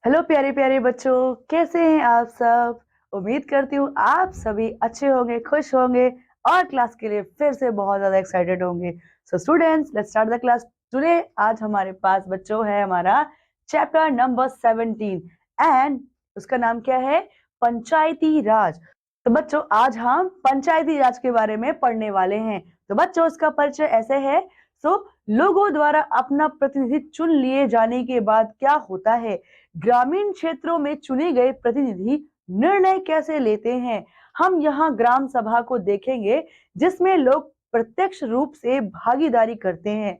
Hello प्यारे प्यारे बच्चों, कैसे हैं आप सब। उम्मीद करती हूँ आप सभी अच्छे होंगे, खुश होंगे और क्लास के लिए फिर से बहुत ज्यादा एक्साइटेड होंगे। So students, let's start the class today. आज हमारे पास बच्चों है हमारा चैप्टर नंबर 17 एंड उसका नाम क्या है? पंचायती राज। तो बच्चों आज हम पंचायती राज के बारे में पढ़ने वाले हैं। तो बच्चों उसका परिचय ऐसे है। सो लोगों द्वारा अपना प्रतिनिधि चुन लिए जाने के बाद क्या होता है? ग्रामीण क्षेत्रों में चुने गए प्रतिनिधि निर्णय कैसे लेते हैं? हम यहाँ ग्राम सभा को देखेंगे, जिसमें लोग प्रत्यक्ष रूप से भागीदारी करते हैं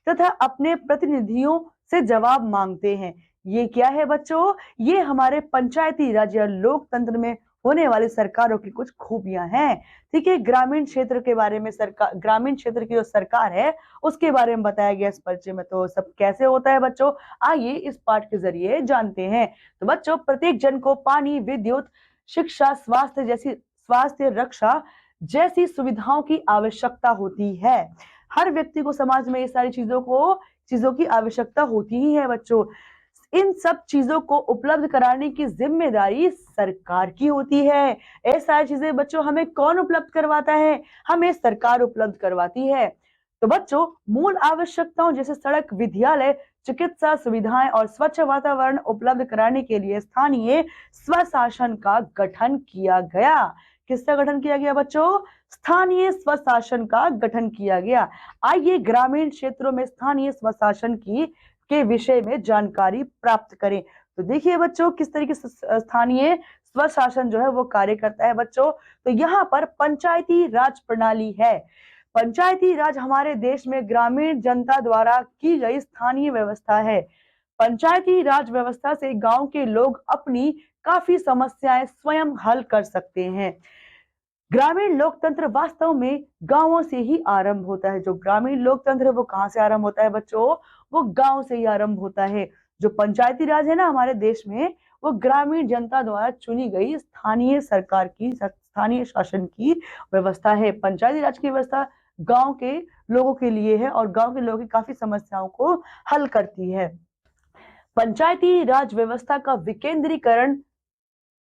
तथा अपने प्रतिनिधियों से जवाब मांगते हैं। ये क्या है बच्चों? ये हमारे पंचायती राज या लोकतंत्र में होने वाली सरकारों की कुछ खूबियां हैं। ठीक है, ग्रामीण क्षेत्र के बारे में सरकार, ग्रामीण क्षेत्र की जो सरकार है उसके बारे में बताया गया इस परिचय में। तो सब कैसे होता है बच्चों, आइए इस पाठ के जरिए जानते हैं। तो बच्चों प्रत्येक जन को पानी, विद्युत, शिक्षा, स्वास्थ्य रक्षा जैसी सुविधाओं की आवश्यकता होती है। हर व्यक्ति को समाज में ये सारी चीजों की आवश्यकता होती ही है बच्चों। इन सब चीजों को उपलब्ध कराने की जिम्मेदारी सरकार की होती है। ये सारी चीजें बच्चों हमें कौन उपलब्ध करवाता है? हमें सरकार उपलब्ध करवाती है। तो बच्चों मूल आवश्यकताओं जैसे सड़क, विद्यालय, चिकित्सा सुविधाएं और स्वच्छ वातावरण उपलब्ध कराने के लिए स्थानीय स्वशासन का गठन किया गया। किसका गठन किया गया बच्चों? स्थानीय स्वशासन का गठन किया गया। आइए ग्रामीण क्षेत्रों में स्थानीय स्वशासन की के विषय में जानकारी प्राप्त करें। तो देखिए बच्चों किस तरीके से स्थानीय स्वशासन जो है वो कार्य करता है बच्चों। तो यहाँ पर पंचायती राज प्रणाली है। पंचायती राज हमारे देश में ग्रामीण जनता द्वारा की गई स्थानीय व्यवस्था है। पंचायती राज व्यवस्था से गांव के लोग अपनी काफी समस्याएं स्वयं हल कर सकते हैं। ग्रामीण लोकतंत्र वास्तव में गांवों से ही आरंभ होता है। जो ग्रामीण लोकतंत्र है वो कहाँ से आरंभ होता है बच्चों? वो गांव से ही आरंभ होता है। जो पंचायती राज है ना हमारे देश में, वो ग्रामीण जनता द्वारा चुनी गई स्थानीय शासन की व्यवस्था है। पंचायती राज की व्यवस्था गांव के लोगों के लिए है और गांव के लोगों की काफी समस्याओं को हल करती है। पंचायती राज व्यवस्था का विकेंद्रीकरण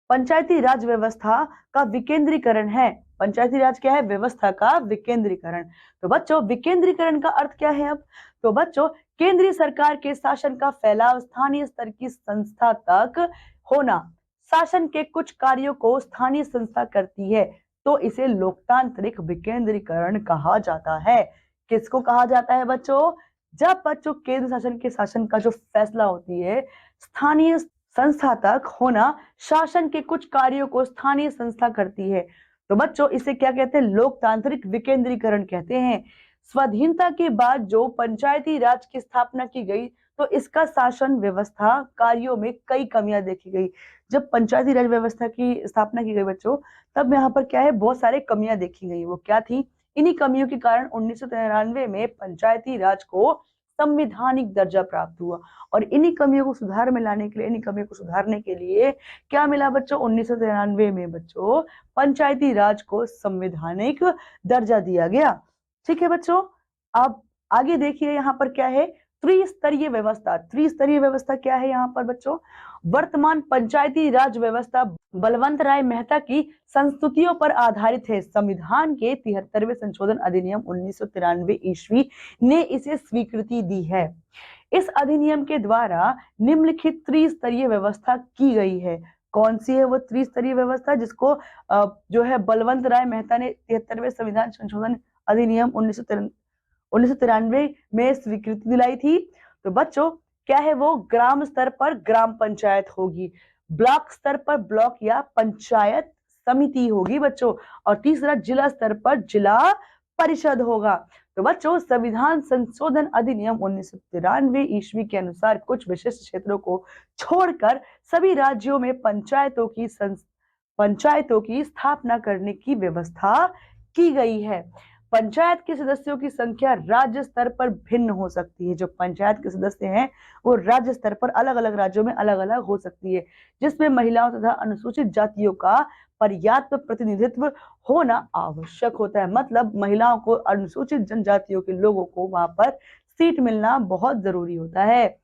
पंचायती राज व्यवस्था का विकेंद्रीकरण है। पंचायती राज क्या है? व्यवस्था का विकेंद्रीकरण। तो बच्चों विकेंद्रीकरण का अर्थ क्या है अब? तो बच्चों केंद्रीय सरकार के शासन का फैलाव स्थानीय स्तर की संस्था तक होना। शासन के कुछ कार्यों को स्थानीय संस्था करती है तो इसे लोकतांत्रिक विकेंद्रीकरण कहा जाता है। किसको कहा जाता है बच्चों? जब बच्चों केंद्र शासन के शासन का जो फैसला होती है स्थानीय संस्था तक होना, शासन के कुछ कार्यों को स्थानीय संस्था करती है, तो बच्चों इसे क्या कहते हैं? लोकतांत्रिक विकेंद्रीकरण कहते हैं। स्वाधीनता के बाद जो पंचायती राज की स्थापना की गई तो इसका शासन व्यवस्था कार्यों में कई कमियां देखी गई। जब पंचायती राज व्यवस्था की स्थापना की गई बच्चों, तब यहाँ पर क्या है? बहुत सारे कमियां देखी गई। वो क्या थी? इन्हीं कमियों के कारण 1993 में पंचायती राज को संवैधानिक दर्जा प्राप्त हुआ। और इन्हीं कमियों को सुधारने के लिए क्या मिला बच्चों? 1993 में बच्चों पंचायती राज को संवैधानिक दर्जा दिया गया। ठीक है बच्चों, अब आगे देखिए यहाँ पर क्या है? त्रिस्तरीय व्यवस्था। त्रिस्तरीय व्यवस्था क्या है यहाँ पर बच्चों? वर्तमान पंचायती राज व्यवस्था बलवंत राय मेहता की संस्तुतियों पर आधारित है। संविधान के 73वें संशोधन अधिनियम 1993 ईस्वी ने इसे स्वीकृति दी है। इस अधिनियम के द्वारा निम्नलिखित त्रिस्तरीय व्यवस्था की गई है। कौन सी है वो त्रिस्तरीय व्यवस्था जिसको जो है बलवंत राय मेहता ने 73वें संविधान संशोधन अधिनियम 1993 में स्वीकृति दिलाई थी? तो बच्चों क्या है वो? ग्राम स्तर पर ग्राम पंचायत होगी, ब्लॉक स्तर पर ब्लॉक या पंचायत समिति होगी बच्चों, और तीसरा जिला स्तर पर जिला परिषद होगा। तो बच्चों संविधान संशोधन अधिनियम 1993 ईस्वी के अनुसार कुछ विशिष्ट क्षेत्रों को छोड़कर सभी राज्यों में पंचायतों की स्थापना करने की व्यवस्था की गई है। पंचायत के सदस्यों की संख्या राज्य स्तर पर भिन्न हो सकती है। जो पंचायत के सदस्य हैं वो राज्य स्तर पर अलग अलग राज्यों में अलग अलग हो सकती है, जिसमें महिलाओं तथा अनुसूचित जातियों का पर्याप्त प्रतिनिधित्व होना आवश्यक होता है। मतलब महिलाओं को, अनुसूचित जनजातियों के लोगों को वहां पर सीट मिलना बहुत जरूरी होता है।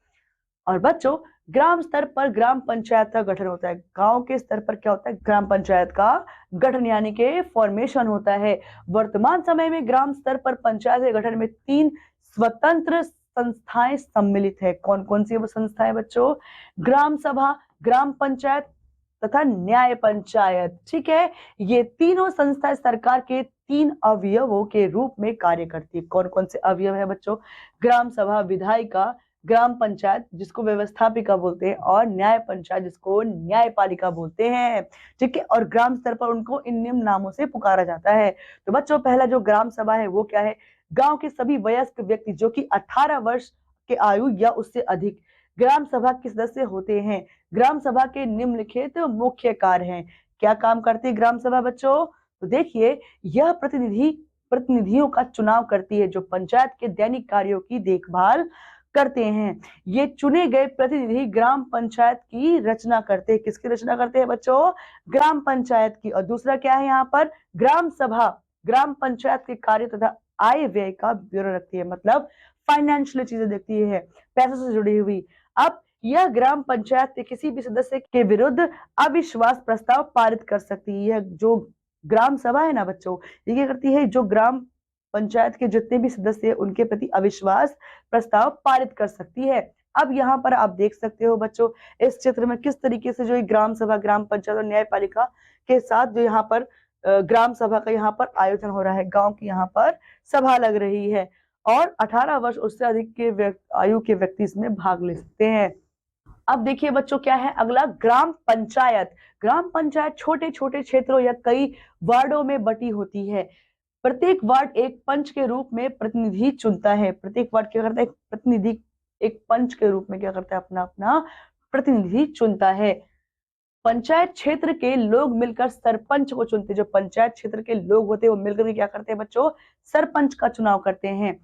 और बच्चों ग्राम स्तर पर ग्राम पंचायत का गठन होता है। गांव के स्तर पर क्या होता है? ग्राम पंचायत का गठन यानी कि फॉर्मेशन होता है। वर्तमान समय में ग्राम स्तर पर पंचायत के गठन में 3 स्वतंत्र संस्थाएं सम्मिलित है। कौन कौन सी वो संस्थाएं बच्चों? ग्राम सभा, ग्राम पंचायत तथा न्याय पंचायत। ठीक है, ये तीनों संस्थाएं सरकार के 3 अवयवों के रूप में कार्य करती है। कौन कौन से अवयव है बच्चों? ग्राम सभा, विधायिका, ग्राम पंचायत जिसको व्यवस्थापिका बोलते हैं, और न्याय पंचायत जिसको न्यायपालिका बोलते हैं। ठीक है, और ग्राम स्तर पर उनको इन निम्न नामों से पुकारा जाता है। तो बच्चों, पहला जो ग्राम सभा है वो क्या है? गांव के सभी वयस्क व्यक्ति जो कि 18 वर्ष के आयु या उससे अधिक ग्राम सभा के सदस्य होते हैं। ग्राम सभा के निम्नलिखित मुख्य कार्य हैं। क्या काम करती है ग्राम सभा बच्चों? तो देखिए, यह प्रतिनिधियों का चुनाव करती है जो पंचायत के दैनिक कार्यों की देखभाल करते हैं। ये चुने गए प्रतिनिधि ग्राम पंचायत की रचना करते हैं। किसकी रचना करते हैं बच्चों? ग्राम पंचायत की। और दूसरा क्या है यहाँ पर? ग्राम सभा ग्राम पंचायत के कार्य तथा आय व्यय का ब्यौरा रखती है, मतलब फाइनेंशियल चीजें देखती है, पैसों से जुड़ी हुई। अब यह ग्राम पंचायत के किसी भी सदस्य के विरुद्ध अविश्वास प्रस्ताव पारित कर सकती है। जो ग्राम सभा है ना बच्चों, ये क्या करती है? जो ग्राम पंचायत के जितने भी सदस्य हैं उनके प्रति अविश्वास प्रस्ताव पारित कर सकती है। अब यहाँ पर आप देख सकते हो बच्चों, इस चित्र में किस तरीके से जो ग्राम सभा, ग्राम पंचायत और न्यायपालिका के साथ जो यहाँ पर ग्राम सभा का यहाँ पर आयोजन हो रहा है। गांव की यहाँ पर सभा लग रही है और 18 वर्ष उससे अधिक के आयु के व्यक्ति इसमें भाग ले सकते हैं। अब देखिए बच्चों, क्या है अगला? ग्राम पंचायत। ग्राम पंचायत छोटे छोटे क्षेत्रों या कई वार्डों में बटी होती है। प्रत्येक वार्ड एक पंच के रूप में प्रतिनिधि चुनता है। प्रत्येक वार्ड क्या करता है? एक प्रतिनिधि एक पंच के रूप में क्या करता है? अपना अपना प्रतिनिधि चुनता है। पंचायत क्षेत्र के लोग मिलकर सरपंच को चुनते हैं। जो पंचायत क्षेत्र के लोग होते हैं वो मिलकर क्या करते हैं बच्चों? सरपंच का चुनाव करते हैं।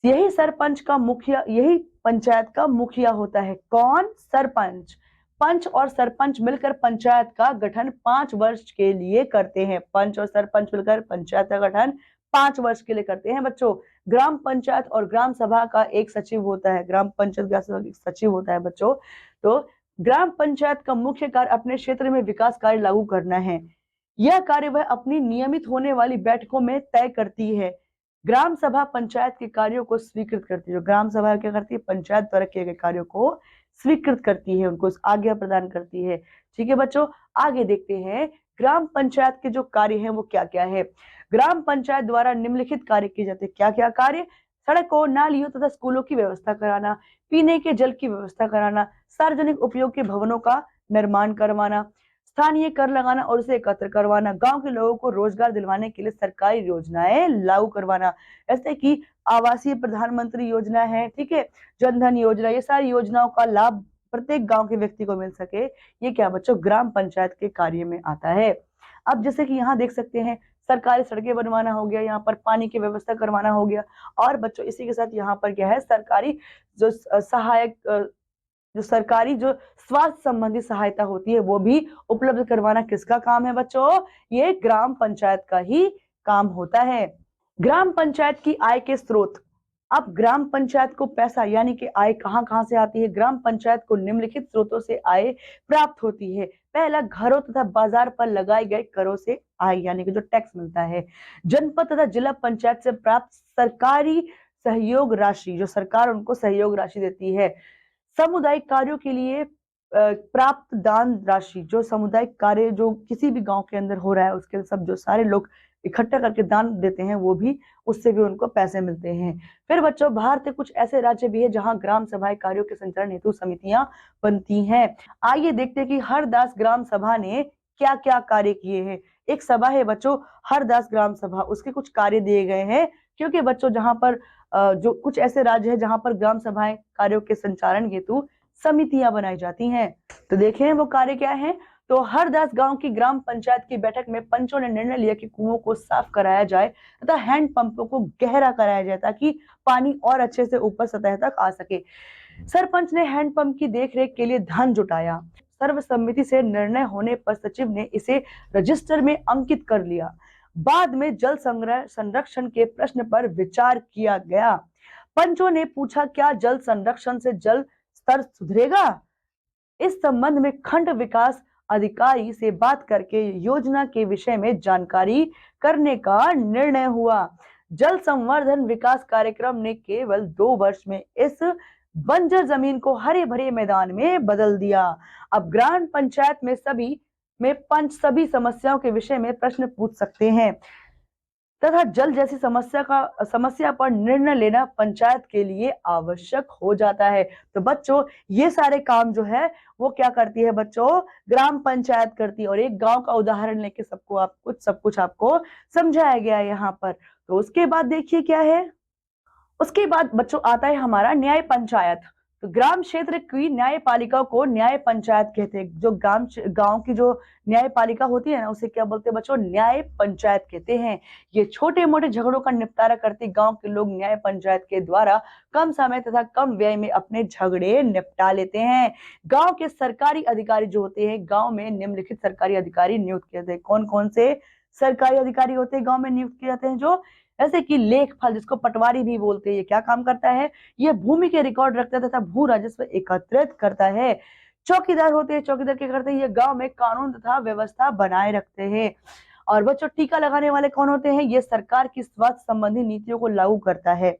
यही सरपंच का मुखिया, यही पंचायत का मुखिया होता है। कौन? सरपंच। पंच और सरपंच मिलकर पंचायत का गठन 5 वर्ष के लिए करते हैं। पंच और सरपंच मिलकर पंचायत का गठन 5 वर्ष के लिए करते हैं बच्चों। ग्राम पंचायत और ग्राम सभा का एक सचिव होता है। ग्राम पंचायत का सचिव होता है बच्चों। तो ग्राम पंचायत का मुख्य कार्य अपने क्षेत्र में विकास कार्य लागू करना है। यह कार्य वह अपनी नियमित होने वाली बैठकों में तय करती है। ग्राम सभा पंचायत के कार्यों को स्वीकृत करती है। जो ग्राम सभा क्या करती है? पंचायत द्वारा किए गए कार्यों को स्वीकृत करती है, उनको आज्ञा प्रदान करती है। ठीक है बच्चों, आगे देखते हैं ग्राम पंचायत के जो कार्य हैं वो क्या क्या है। ग्राम पंचायत द्वारा निम्नलिखित कार्य किए जाते हैं। क्या क्या कार्य? सड़कों, नालियों तथा स्कूलों की व्यवस्था कराना, पीने के जल की व्यवस्था कराना, सार्वजनिक उपयोग के भवनों का निर्माण करवाना, स्थानीय कर लगाना और उसे एकत्र करवाना, गांव के लोगों को रोजगार दिलवाने के लिए सरकारी योजनाएं लागू करवाना, जैसे कि आवासीय प्रधानमंत्री योजना है, ठीक है, जनधन योजना, ये सारी योजनाओं का लाभ प्रत्येक गांव के व्यक्ति को मिल सके, ये क्या बच्चों? ग्राम पंचायत के कार्य में आता है। अब जैसे कि यहाँ देख सकते हैं, सरकारी सड़कें बनवाना हो गया, यहाँ पर पानी की व्यवस्था करवाना हो गया, और बच्चों इसी के साथ यहाँ पर क्या है? सरकारी जो सहायक जो सरकारी जो स्वास्थ्य संबंधी सहायता होती है वो भी उपलब्ध करवाना किसका काम है बच्चों? ये ग्राम पंचायत का ही काम होता है। ग्राम पंचायत की आय के स्रोत। अब ग्राम पंचायत को पैसा यानी कि आय कहां कहां से आती है? ग्राम पंचायत को निम्नलिखित स्रोतों से आय प्राप्त होती है। पहला, घरों तथा बाजार पर लगाए गए करों से आय यानी कि जो टैक्स मिलता है। जनपद तथा जिला पंचायत से प्राप्त सरकारी सहयोग राशि, जो सरकार उनको सहयोग राशि देती है। सामुदायिक कार्यों के लिए प्राप्त दान राशि, जो सामुदायिक कार्य जो किसी भी गांव के अंदर हो रहा है उसके सब जो सारे लोग इकट्ठा करके दान देते हैं वो भी, उससे भी उनको पैसे मिलते हैं। फिर बच्चों, भारत के कुछ ऐसे राज्य भी है जहां ग्राम सभाएं कार्यों के संचालन हेतु समितियां बनती हैं। आइए देखते हैं कि हरदास ग्राम सभा ने क्या क्या कार्य किए हैं। एक सभा है बच्चों हरदास ग्राम सभा, उसके कुछ कार्य दिए गए हैं, क्योंकि बच्चों जहां पर जो कुछ ऐसे राज्य है जहां पर ग्राम सभाएं कार्यों के संचालन हेतु समितियां बनाई जाती हैं। तो देखें वो कार्य क्या है। तो हरदास गांव की ग्राम पंचायत की बैठक में पंचों ने निर्णय लिया कि कुओं को साफ कराया जाए तथा हैंड पंपों को गहरा कराया जाए ताकि पानी और अच्छे से ऊपर सतह तक आ सके। सरपंच ने हैंड पंप की देखरेख के लिए धन जुटाया। सर्वसम्मति से निर्णय होने पर सचिव ने इसे रजिस्टर में अंकित कर लिया। बाद में जल संग्रह संरक्षण के प्रश्न पर विचार किया गया। पंचों ने पूछा क्या जल संरक्षण से जल स्तर सुधरेगा? इस संबंध में खंड विकास अधिकारी से बात करके योजना के विषय में जानकारी करने का निर्णय हुआ। जल संवर्धन विकास कार्यक्रम ने केवल 2 वर्ष में इस बंजर जमीन को हरे भरे मैदान में बदल दिया। अब ग्राम पंचायत में सभी समस्याओं के विषय में प्रश्न पूछ सकते हैं तथा जल जैसी समस्या पर निर्णय लेना पंचायत के लिए आवश्यक हो जाता है। तो बच्चों, ये सारे काम जो है वो क्या करती है बच्चों? ग्राम पंचायत करती है। और एक गांव का उदाहरण लेके सब कुछ आपको समझाया गया है यहाँ पर। तो उसके बाद देखिए क्या है, उसके बाद बच्चों आता है हमारा न्याय पंचायत। तो ग्राम क्षेत्र की न्यायपालिका को न्याय पंचायत कहते हैं। जो गांव की जो न्यायपालिका होती है ना, उसे क्या बोलते हैं बच्चों? न्याय पंचायत कहते हैं। ये छोटे मोटे झगड़ों का निपटारा करते गांव के लोग न्याय पंचायत के द्वारा कम समय तथा कम व्यय में अपने झगड़े निपटा लेते हैं। गांव के सरकारी अधिकारी जो होते हैं, गांव में निम्नलिखित सरकारी अधिकारी नियुक्त किए जाते हैं। कौन कौन से सरकारी अधिकारी होते हैं गांव में नियुक्त किए जाते हैं? जो जैसे कि लेखपाल, जिसको पटवारी भी बोलते हैं, ये क्या काम करता है? ये भूमि के रिकॉर्ड रखता है तथा भू राजस्व एकत्रित करता है। चौकीदार होते हैं, चौकीदार क्या करते हैं? ये गांव में कानून तथा व्यवस्था बनाए रखते हैं। और बच्चों, टीका लगाने वाले कौन होते हैं? ये सरकार की स्वास्थ्य संबंधी नीतियों को लागू करता है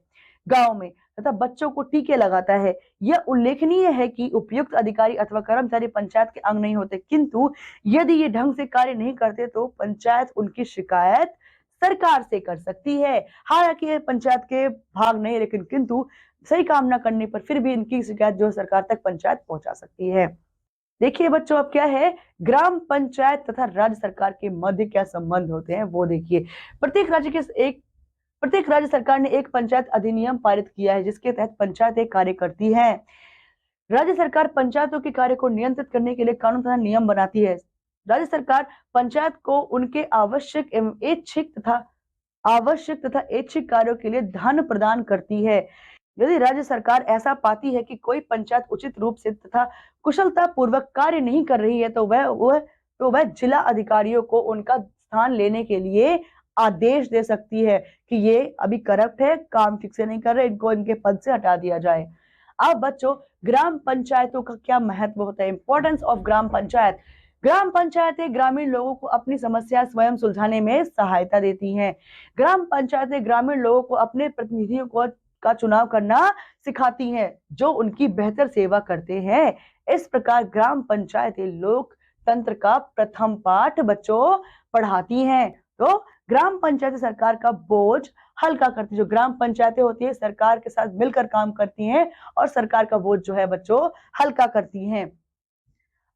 गांव में तथा बच्चों को टीके लगाता है। यह उल्लेखनीय है कि उपयुक्त अधिकारी अथवा कर्मचारी पंचायत के अंग नहीं होते, किंतु यदि ये ढंग से कार्य नहीं करते तो पंचायत उनकी शिकायत सरकार से कर सकती है। हालांकि पंचायत के भाग नहीं, लेकिन किंतु सही काम न करने पर फिर भी इनकी शिकायत जो सरकार तक पंचायत पहुंचा सकती है। देखिए बच्चों, अब क्या है, ग्राम पंचायत तथा राज्य सरकार के मध्य क्या संबंध होते हैं वो देखिए। प्रत्येक राज्य सरकार ने एक पंचायत अधिनियम पारित किया है, जिसके तहत पंचायतें कार्य करती है। राज्य सरकार पंचायतों के कार्य को नियंत्रित करने के लिए कानून तथा नियम बनाती है। राज्य सरकार पंचायत को उनके आवश्यक तथा ऐच्छिक कार्यों के लिए धन प्रदान करती है। यदि राज्य सरकार ऐसा पाती है कि कोई पंचायत उचित रूप से तथा कुशलता पूर्वक कार्य नहीं कर रही है तो वह जिला अधिकारियों को उनका स्थान लेने के लिए आदेश दे सकती है कि ये अभी करप्ट है, काम ठीक से नहीं कर रहे, इनको इनके पद से हटा दिया जाए। अब बच्चों, ग्राम पंचायतों का क्या महत्व होता है? Importance of gram panchayat. ग्राम पंचायतें ग्रामीण लोगों को अपनी समस्या स्वयं सुलझाने में सहायता देती हैं। ग्राम पंचायतें ग्रामीण लोगों को अपने प्रतिनिधियों का चुनाव करना सिखाती हैं, जो उनकी बेहतर सेवा करते हैं। इस प्रकार ग्राम पंचायतें लोकतंत्र का प्रथम पाठ बच्चों पढ़ाती हैं। तो ग्राम पंचायतें सरकार का बोझ हल्का करती है। जो ग्राम पंचायतें होती है सरकार के साथ मिलकर काम करती हैं और सरकार का बोझ जो है बच्चों हल्का करती हैं।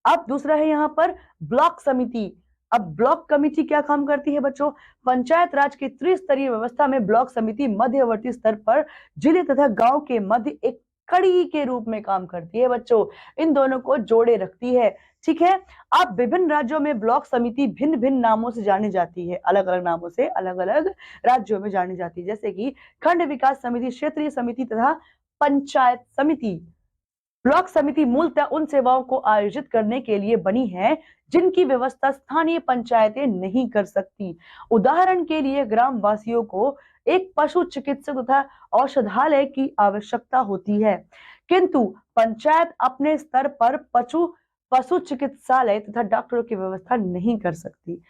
अब दूसरा है यहाँ पर ब्लॉक समिति। अब ब्लॉक कमेटी क्या काम करती है बच्चों? पंचायत राज की त्रिस्तरीय व्यवस्था में ब्लॉक समिति मध्यवर्ती स्तर पर जिले तथा गांव के मध्य एक कड़ी के रूप में काम करती है बच्चों। इन दोनों को जोड़े रखती है। ठीक है। अब विभिन्न राज्यों में ब्लॉक समिति भिन्न भिन्न नामों से जानी जाती है, अलग अलग नामों से अलग अलग राज्यों में जानी जाती है, जैसे कि खंड विकास समिति, क्षेत्रीय समिति तथा पंचायत समिति। ब्लॉक समिति मूलतः उन सेवाओं को आयोजित करने के लिए बनी है जिनकी व्यवस्था स्थानीय पंचायतें नहीं कर सकती। उदाहरण के लिए ग्राम वासियों को एक पशु चिकित्सक तथा औषधालय की आवश्यकता होती है, किंतु पंचायत अपने स्तर पर पशु चिकित्सालय तथा डॉक्टरों की व्यवस्था नहीं कर सकती।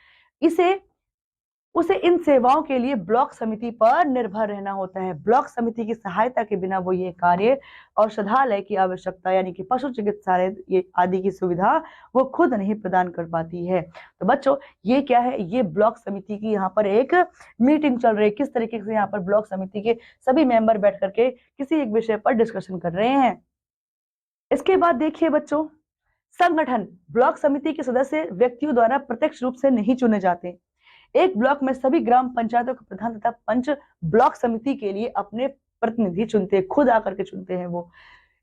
उसे इन सेवाओं के लिए ब्लॉक समिति पर निर्भर रहना होता है। ब्लॉक समिति की सहायता के बिना वो ये कार्य औषधालय की आवश्यकता यानी कि पशु चिकित्सालय ये आदि की सुविधा वो खुद नहीं प्रदान कर पाती है। तो बच्चों, ये क्या है? ये ब्लॉक समिति की यहाँ पर एक मीटिंग चल रही है। किस तरीके से यहाँ पर ब्लॉक समिति के सभी मेंबर बैठ करके किसी एक विषय पर डिस्कशन कर रहे हैं। इसके बाद देखिए बच्चों, संगठन। ब्लॉक समिति के सदस्य व्यक्तियों द्वारा प्रत्यक्ष रूप से नहीं चुने जाते। एक ब्लॉक में सभी ग्राम पंचायतों के प्रधान तथा पंच ब्लॉक समिति के लिए अपने प्रतिनिधि चुनते हैं, खुद आकर के चुनते हैं वो।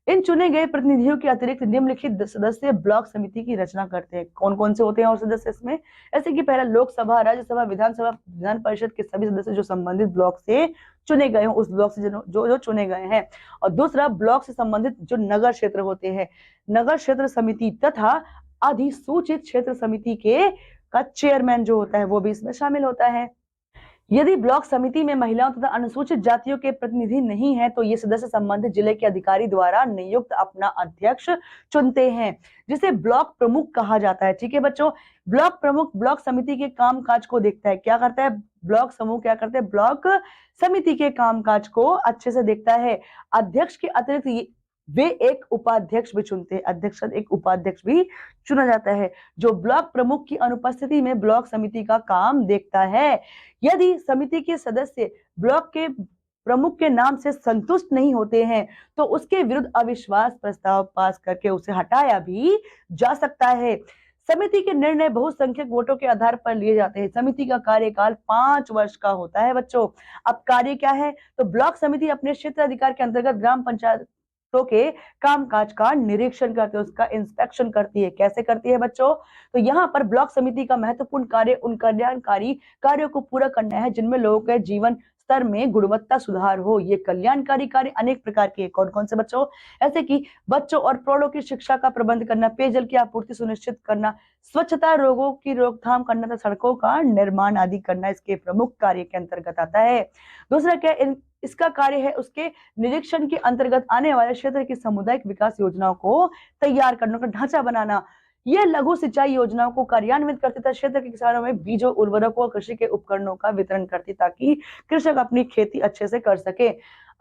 इन चुने गए प्रतिनिधियों के अतिरिक्त निम्नलिखित सदस्य ब्लॉक समिति की रचना करते हैं। कौन कौन से होते हैं और सदस्य इसमें? ऐसे कि पहला लोकसभा, राज्यसभा, विधानसभा, विधान परिषद के सभी सदस्य जो संबंधित ब्लॉक से चुने गए हैं, उस ब्लॉक से जो चुने गए हैं। और दूसरा, ब्लॉक से संबंधित जो नगर क्षेत्र होते हैं, नगर क्षेत्र समिति तथा अधिसूचित क्षेत्र समिति का चेयरमैन जो होता है वो भी इसमें शामिल होता है। यदि ब्लॉक समिति में महिलाओं तथा अनुसूचित जातियों के प्रतिनिधि नहीं है तो ये सदस्य संबंधित जिले के अधिकारी द्वारा नियुक्त अपना अध्यक्ष चुनते हैं, जिसे ब्लॉक प्रमुख कहा जाता है। ठीक है बच्चों, ब्लॉक प्रमुख ब्लॉक समिति के कामकाज को देखता है। क्या करता है ब्लॉक समूह? क्या करते हैं? ब्लॉक समिति के कामकाज को अच्छे से देखता है। अध्यक्ष के अतिरिक्त वे एक उपाध्यक्ष भी चुनते हैं। अध्यक्ष एक उपाध्यक्ष भी चुना जाता है, जो ब्लॉक प्रमुख की अनुपस्थिति में ब्लॉक समिति का काम देखता है। यदि समिति के सदस्य ब्लॉक के प्रमुख के नाम से संतुष्ट नहीं होते हैं तो उसके विरुद्ध अविश्वास प्रस्ताव पास करके उसे हटाया भी जा सकता है। समिति के निर्णय बहुसंख्यक वोटों के आधार पर लिए जाते हैं। समिति का कार्यकाल 5 वर्ष का होता है बच्चों। अब कार्य क्या है? तो ब्लॉक समिति अपने क्षेत्र अधिकार के अंतर्गत ग्राम पंचायतों के कामकाज का निरीक्षण करते हैं, उसका इंस्पेक्शन करती है। कैसे करती है बच्चों? तो यहाँ पर ब्लॉक समिति का महत्वपूर्ण कार्य उन कल्याणकारी कार्यों को पूरा करना है जिनमें लोगों के जीवन स्तर में गुणवत्ता सुधार हो। ये कल्याणकारी कार्य अनेक प्रकार के, कौन कौन से बच्चों? ऐसे कि बच्चों और प्रौढ़ों की शिक्षा का प्रबंध करना, पेयजल की आपूर्ति सुनिश्चित करना, स्वच्छता, रोगों की रोकथाम करना तथा सड़कों का निर्माण आदि करना इसके प्रमुख कार्य के अंतर्गत आता है। दूसरा क्या इसका कार्य है? उसके निरीक्षण के अंतर्गत आने वाले क्षेत्र की सामुदायिक विकास योजनाओं को तैयार करने का ढांचा बनाना। यह लघु सिंचाई योजनाओं को कार्यान्वित करती तथा क्षेत्र के किसानों में बीजों, उर्वरकों और कृषि के उपकरणों का वितरण करती ताकि कृषक अपनी खेती अच्छे से कर सके।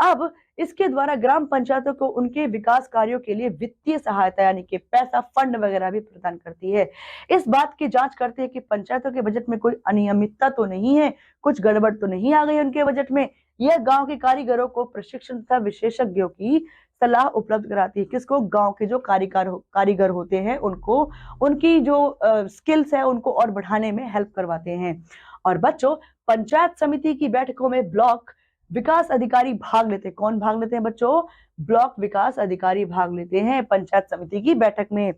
अब इसके द्वारा ग्राम पंचायतों को उनके विकास कार्यों के लिए वित्तीय सहायता यानी कि पैसा, फंड वगैरह भी प्रदान करती है। इस बात की जांच करती है कि पंचायतों के बजट में कोई अनियमितता तो नहीं है, कुछ गड़बड़ तो नहीं आ गई उनके बजट में। यह गांव के कारीगरों को प्रशिक्षण तथा विशेषज्ञों की सलाह उपलब्ध कराती है। किसको? गांव के जो कारीगर होते हैं उनको, उनकी जो स्किल्स है उनको और बढ़ाने में हेल्प करवाते हैं। और बच्चों, पंचायत समिति की बैठकों में ब्लॉक विकास अधिकारी भाग लेते हैं। कौन भाग लेते हैं बच्चों? ब्लॉक विकास अधिकारी भाग लेते हैं पंचायत समिति की बैठक में।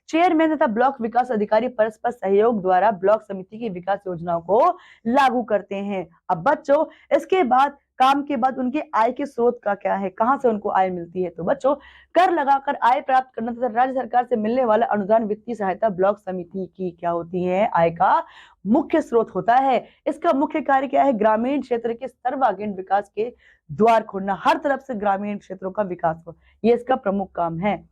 चेयरमैन तथा ब्लॉक विकास अधिकारी परस्पर सहयोग द्वारा ब्लॉक समिति की विकास योजनाओं को लागू करते हैं। अब बच्चों, इसके बाद काम के बाद उनके आय के स्रोत का क्या है? कहां से उनको आय मिलती है? तो बच्चों, कर लगाकर आय प्राप्त करना तथा राज्य सरकार से मिलने वाला अनुदान, वित्तीय सहायता ब्लॉक समिति की क्या होती है? आय का मुख्य स्रोत होता है। इसका मुख्य कार्य क्या है? ग्रामीण क्षेत्र के सर्वांगीण विकास के द्वार खोलना, हर तरफ से ग्रामीण क्षेत्रों का विकास हो, ये इसका प्रमुख काम है।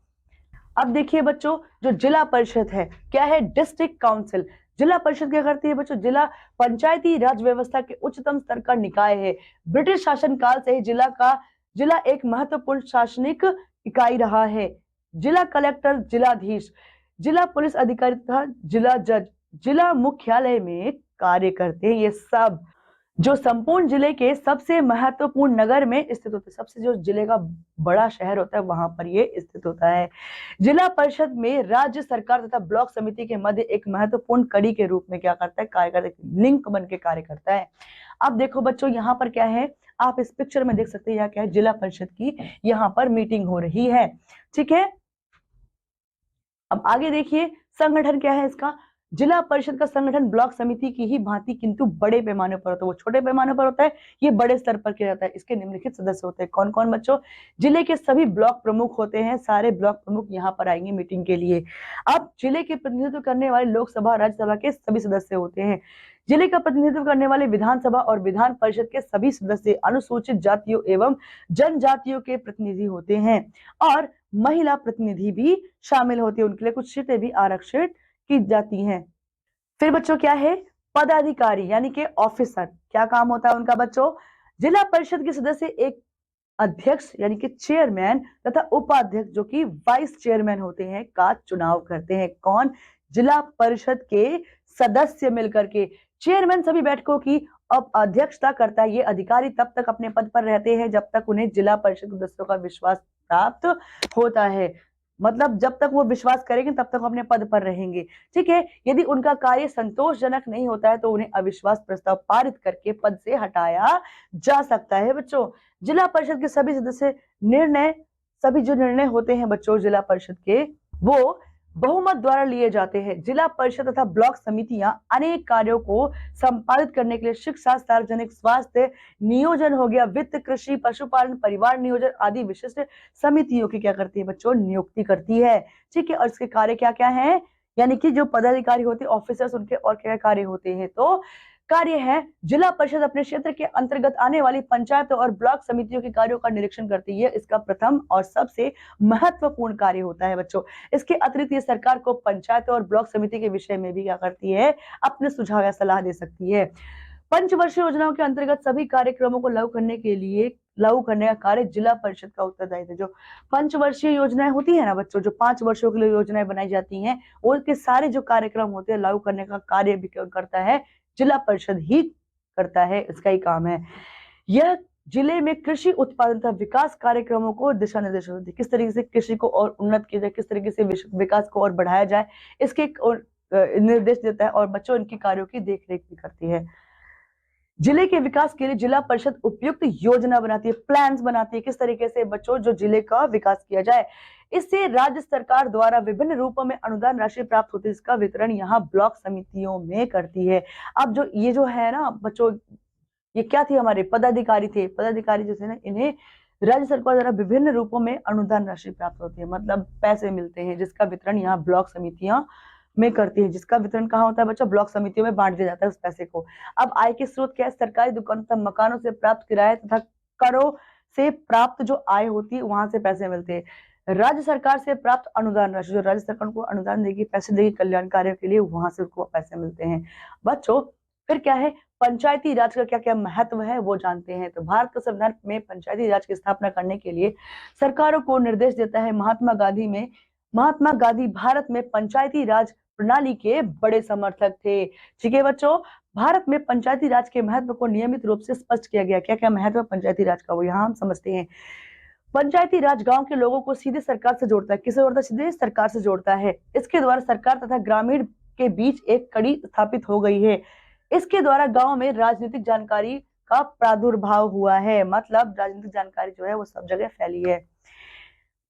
अब देखिए बच्चों, जो जिला परिषद है क्या है? District council. जिला परिषद क्या करती है बच्चों? जिला पंचायती राज व्यवस्था के उच्चतम स्तर का निकाय है। ब्रिटिश शासन काल से ही जिला एक महत्वपूर्ण शासनिक इकाई रहा है। जिला कलेक्टर, जिलाधीश, जिला पुलिस अधिकारी तथा जिला जज जिला मुख्यालय में कार्य करते हैं। ये सब जो संपूर्ण जिले के सबसे महत्वपूर्ण नगर में स्थित होते हैं, सबसे जो जिले का बड़ा शहर होता है वहां पर ये स्थित होता है। जिला परिषद में राज्य सरकार तथा ब्लॉक समिति के मध्य एक महत्वपूर्ण कड़ी के रूप में क्या करता है? कार्य करता है, लिंक बन के कार्य करता है। अब देखो बच्चों, यहाँ पर क्या है? आप इस पिक्चर में देख सकते हैं, यहाँ क्या है? जिला परिषद की यहाँ पर मीटिंग हो रही है। ठीक है, अब आगे देखिए संगठन क्या है इसका। जिला परिषद का संगठन ब्लॉक समिति की ही भांति किंतु बड़े पैमाने पर होता है। वो छोटे पैमाने पर होता है, ये बड़े स्तर पर किया जाता है। इसके निम्नलिखित सदस्य होते हैं। कौन कौन बच्चों? जिले के सभी ब्लॉक प्रमुख होते हैं। सारे ब्लॉक प्रमुख यहाँ पर आएंगे मीटिंग के लिए। अब जिले के प्रतिनिधित्व करने वाले लोकसभा, राज्यसभा के सभी सदस्य होते हैं। जिले का प्रतिनिधित्व करने वाले विधानसभा और विधान परिषद के सभी सदस्य अनुसूचित जातियों एवं जनजातियों के प्रतिनिधि होते हैं और महिला प्रतिनिधि भी शामिल होती है। उनके लिए कुछ सीटें भी आरक्षित की जाती हैं। फिर बच्चों क्या है? पदाधिकारी यानी कि ऑफिसर। क्या काम होता है उनका बच्चों? जिला परिषद के सदस्य एक अध्यक्ष यानी कि चेयरमैन तथा उपाध्यक्ष जो कि वाइस चेयरमैन होते हैं का चुनाव करते हैं। कौन? जिला परिषद के सदस्य मिलकर के। चेयरमैन सभी बैठकों की अब अध्यक्षता करता है। ये अधिकारी तब तक अपने पद पर रहते हैं जब तक उन्हें जिला परिषद सदस्यों का विश्वास प्राप्त होता है। मतलब जब तक वो विश्वास करेंगे तब तक अपने पद पर रहेंगे। ठीक है, यदि उनका कार्य संतोषजनक नहीं होता है तो उन्हें अविश्वास प्रस्ताव पारित करके पद से हटाया जा सकता है। बच्चों, जिला परिषद के सभी जो निर्णय होते हैं बच्चों जिला परिषद के, वो बहुमत द्वारा लिए जाते हैं। जिला परिषद तथा ब्लॉक समितियां अनेक कार्यों को संपादित करने के लिए शिक्षा, सार्वजनिक स्वास्थ्य, नियोजन हो गया, वित्त, कृषि, पशुपालन, परिवार नियोजन आदि विशिष्ट समितियों की क्या करती है बच्चों? नियुक्ति करती है। ठीक है, और इसके कार्य क्या क्या है? यानी कि जो पदाधिकारी होते हैं, ऑफिसर्स, उनके और क्या कार्य होते हैं? तो कार्य है जिला परिषद अपने क्षेत्र के अंतर्गत आने वाली पंचायतों और ब्लॉक समितियों के कार्यों का निरीक्षण करती है। इसका प्रथम और सबसे महत्वपूर्ण कार्य होता है बच्चों। इसके अतिरिक्त ये सरकार को पंचायतों और ब्लॉक समिति के विषय में भी क्या करती है, अपने सुझाव या सलाह दे सकती है। पंचवर्षीय योजनाओं के अंतर्गत सभी कार्यक्रमों को लागू करने का कार्य जिला परिषद का उत्तरदायित्व है। जो पंचवर्षीय योजनाएं होती है ना बच्चों, जो 5 वर्षों के लिए योजनाएं बनाई जाती हैं, उनके सारे जो कार्यक्रम होते हैं लागू करने का कार्य भी कौन करता है, जिला परिषद ही करता है, इसका ही काम है। यह जिले में कृषि उत्पादन तथा विकास कार्यक्रमों को दिशा निर्देश देती है, किस तरीके से कृषि को और उन्नत किया जाए, किस तरीके से विकास को और बढ़ाया जाए, इसके निर्देश देता है और बच्चों इनके कार्यों की देखरेख भी करती है। जिले के विकास के लिए जिला परिषद उपयुक्त योजना बनाती है, प्लान्स बनाती है, किस तरीके से बच्चों जो जिले का विकास किया जाए। इससे राज्य सरकार द्वारा विभिन्न रूपों में अनुदान राशि प्राप्त होती है, इसका वितरण यहाँ ब्लॉक समितियों में करती है। अब जो ये जो है ना बच्चों, ये क्या थी, हमारे पदाधिकारी थे, पदाधिकारी जो थे ना, इन्हें राज्य सरकार द्वारा विभिन्न रूपों में अनुदान राशि प्राप्त होती है, मतलब पैसे मिलते हैं, जिसका वितरण यहाँ ब्लॉक समितियां में करती है। जिसका वितरण कहाँ होता है बच्चों, ब्लॉक समितियों में बांट दिया जाता है उस पैसे को। अब आय के स्रोत क्या है, सरकारी दुकानों तथा मकानों से प्राप्त किराए तथा करों से प्राप्त जो आय होती है वहां से पैसे मिलते हैं। राज्य सरकार से प्राप्त अनुदान राशि, जो राज्य सरकार को अनुदान देगी, पैसे देगी कल्याण कार्यों के लिए, वहां से उनको पैसे मिलते हैं बच्चों। फिर क्या है, पंचायती राज का क्या क्या महत्व है वो जानते हैं। तो भारत का संविधान में पंचायती राज की स्थापना करने के लिए सरकारों को निर्देश देता है। महात्मा गांधी भारत में पंचायती राज प्रणाली के बड़े समर्थक थे। ठीक है बच्चों, भारत में पंचायती राज के महत्व को नियमित रूप से स्पष्ट किया गया। क्या क्या महत्व है पंचायती राज का, वो यहाँ हम समझते हैं। पंचायती राज गांव के लोगों को सीधे सरकार से जोड़ता है। किससे जोड़ता है, सीधे सरकार से जोड़ता है। इसके द्वारा सरकार तथा ग्रामीण के बीच एक कड़ी स्थापित हो गई है। इसके द्वारा गांव में राजनीतिक जानकारी का प्रादुर्भाव हुआ है, मतलब राजनीतिक जानकारी जो है वो सब जगह फैली है।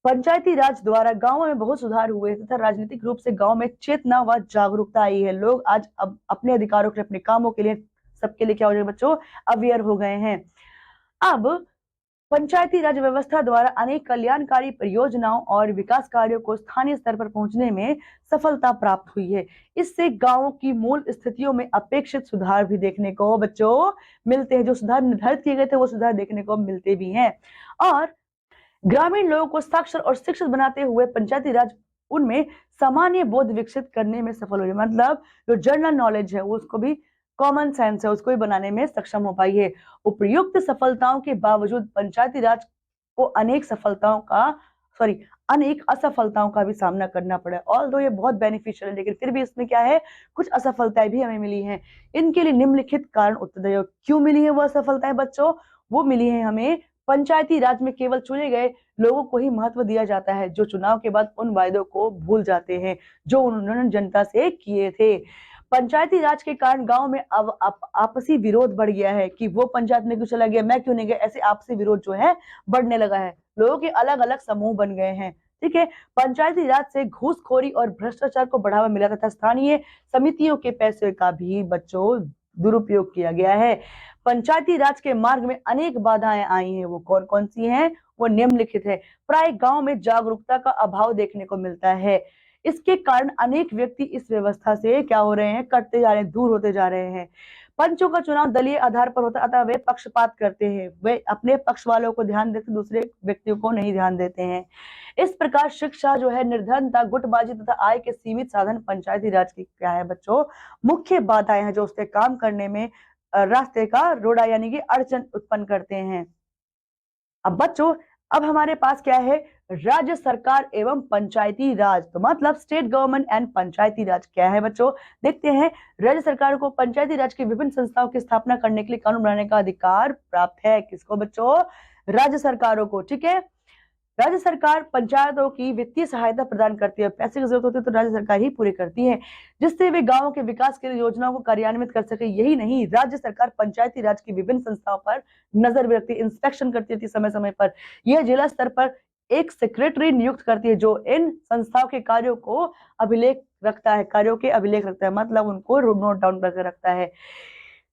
पंचायती राज द्वारा गांवों में बहुत सुधार हुए तथा राजनीतिक रूप से गांव में चेतना व जागरूकता आई है। लोग आज अब अपने अधिकारों के, अपने कामों के लिए, सबके लिए क्या हो जाए बच्चों, अवेयर हो गए हैं। अब पंचायती राज व्यवस्था द्वारा अनेक कल्याणकारी परियोजनाओं और विकास कार्यों को स्थानीय स्तर पर पहुंचने में सफलता प्राप्त हुई है। इससे गांवों की मूल स्थितियों में अपेक्षित सुधार भी देखने को बच्चों मिलते हैं। जो सुधार निर्धारित किए गए थे वो सुधार देखने को मिलते भी हैं। और ग्रामीण लोगों को साक्षर और शिक्षित बनाते हुए पंचायती राज उनमें सामान्य बोध विकसित करने में सफल हुई। मतलब जो जनरल नॉलेज है उसको भी, कॉमन सेंस है उसको भी बनाने में सक्षम हो पाई है। उपयुक्त सफलताओं के बावजूद पंचायती राज को अनेक असफलताओं का भी सामना करना पड़ा। ऑल्दो ये बहुत बेनिफिशियल है, लेकिन फिर भी इसमें क्या है, कुछ असफलताएं भी हमें मिली हैं। इनके लिए निम्नलिखित कारण उत्तरदायी। क्यों मिली है वो असफलताएं बच्चों, वो मिली है हमें, पंचायती राज में केवल चुने गए लोगों को ही महत्व दिया जाता है, जो चुनाव के बाद उन वायदों को भूल जाते हैं जो उन्होंने जनता से किए थे। पंचायती राज के कारण गांव में अब आपसी विरोध बढ़ गया है कि वो पंचायत में क्यों चला गया, मैं क्यों नहीं गया, ऐसे आपसी विरोध जो है बढ़ने लगा है। लोगों के अलग अलग समूह बन गए हैं। ठीक है, पंचायती राज से घूसखोरी और भ्रष्टाचार को बढ़ावा मिला तथा स्थानीय समितियों के पैसे का भी बच्चों दुरुपयोग किया गया है। पंचायती राज के मार्ग में अनेक बाधाएं आई हैं। वो कौन कौन सी हैं, वो निम्नलिखित है। प्राय गांव में जागरूकता का अभाव देखने को मिलता है। इसके कारण अनेक व्यक्ति इस व्यवस्था से क्या हो रहे हैं, कटते जा रहे हैं, दूर होते जा रहे हैं। पंचों का चुनाव दलीय आधार पर होता है, अतः वे पक्षपात करते हैं। वे अपने पक्ष वालों को ध्यान देते, दूसरे व्यक्तियों को नहीं ध्यान देते हैं। इस प्रकार शिक्षा जो है, निर्धनता, गुटबाजी तथा आय के सीमित साधन पंचायती राज की क्या है बच्चों, मुख्य बाधाएं हैं जो उसके काम करने में रास्ते का रोड़ा यानी कि अड़चन उत्पन्न करते हैं। अब बच्चों, अब हमारे पास क्या है, राज्य सरकार एवं पंचायती राज। तो मतलब स्टेट गवर्नमेंट एंड पंचायती राज क्या है बच्चों, देखते हैं। राज्य सरकार को पंचायती राज की विभिन्न संस्थाओं की स्थापना करने के लिए कानून बनाने का अधिकार प्राप्त है। किसको बच्चों, राज्य सरकारों को। ठीक है, राज्य सरकार पंचायतों की वित्तीय सहायता प्रदान करती है। पैसे की जरूरत होती है तो राज्य सरकार ही पूरी करती है, जिससे वे गांवों के विकास के लिए योजनाओं को कार्यान्वित कर सके। यही नहीं, राज्य सरकार पंचायती राज की विभिन्न संस्थाओं पर नजर भी रखती है, इंस्पेक्शन करती है समय समय पर। यह जिला स्तर पर एक सेक्रेटरी नियुक्त करती है जो इन संस्थाओं के कार्यों को अभिलेख रखता है, मतलब उनको नोट डाउन करके रखता है।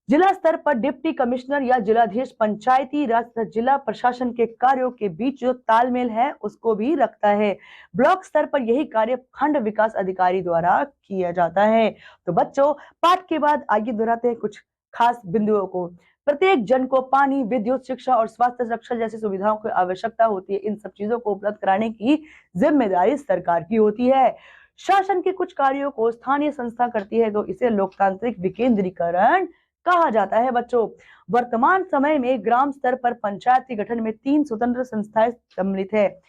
जिला स्तर पर डिप्टी कमिश्नर या जिलाधीश पंचायती राज तथा जिला प्रशासन के कार्यों के बीच जो तालमेल है उसको भी रखता है। ब्लॉक स्तर पर यही कार्य खंड विकास अधिकारी द्वारा किया जाता है। तो बच्चों, पाठ के बाद आगे दोहराते हैं कुछ खास बिंदुओं को। प्रत्येक जन को पानी, विद्युत, शिक्षा और स्वास्थ्य रक्षा जैसी सुविधाओं की आवश्यकता होती है। इन सब चीजों को उपलब्ध कराने की जिम्मेदारी सरकार की होती है। शासन के कुछ कार्यों को स्थानीय संस्था करती है तो इसे लोकतांत्रिक विकेंद्रीकरण कहा जाता है बच्चों। वर्तमान समय में ग्राम स्तर पर पंचायत के गठन में 3 स्वतंत्र संस्थाएं सम्मिलित है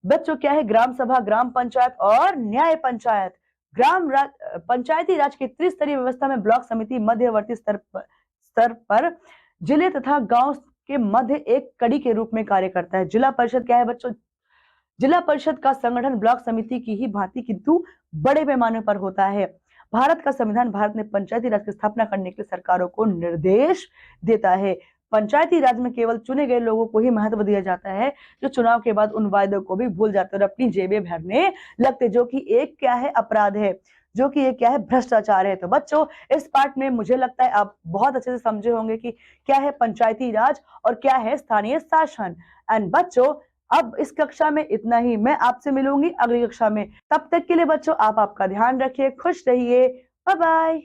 बच्चों। क्या है? ग्राम सभा, ग्राम पंचायत और न्याय पंचायत। पंचायती राज की त्रिस्तरीय व्यवस्था में ब्लॉक समिति मध्यवर्ती स्तर पर जिले तथा गांव के मध्य एक कड़ी के रूप में कार्य करता है। जिला परिषद क्या है बच्चों? जिला परिषद का संगठन ब्लॉक समिति की ही भांति किंतु बड़े पैमाने पर होता है। भारत का संविधान भारत में पंचायती राज की स्थापना करने के लिए सरकारों को निर्देश देता है। पंचायती राज में केवल चुने गए लोगों को ही महत्व दिया जाता है, जो चुनाव के बाद उन वायदों को भी भूल जाते और अपनी जेबें भरने लगते, जो कि एक क्या है? अपराध है, जो कि एक क्या है? भ्रष्टाचार है। तो बच्चों, इस पार्ट में मुझे लगता है आप बहुत अच्छे से समझे होंगे कि क्या है पंचायती राज और क्या है स्थानीय शासन। एंड बच्चों, अब इस कक्षा में इतना ही। मैं आपसे मिलूंगी अगली कक्षा में। तब तक के लिए बच्चों आप आपका ध्यान रखिए, खुश रहिए, बाय बाय।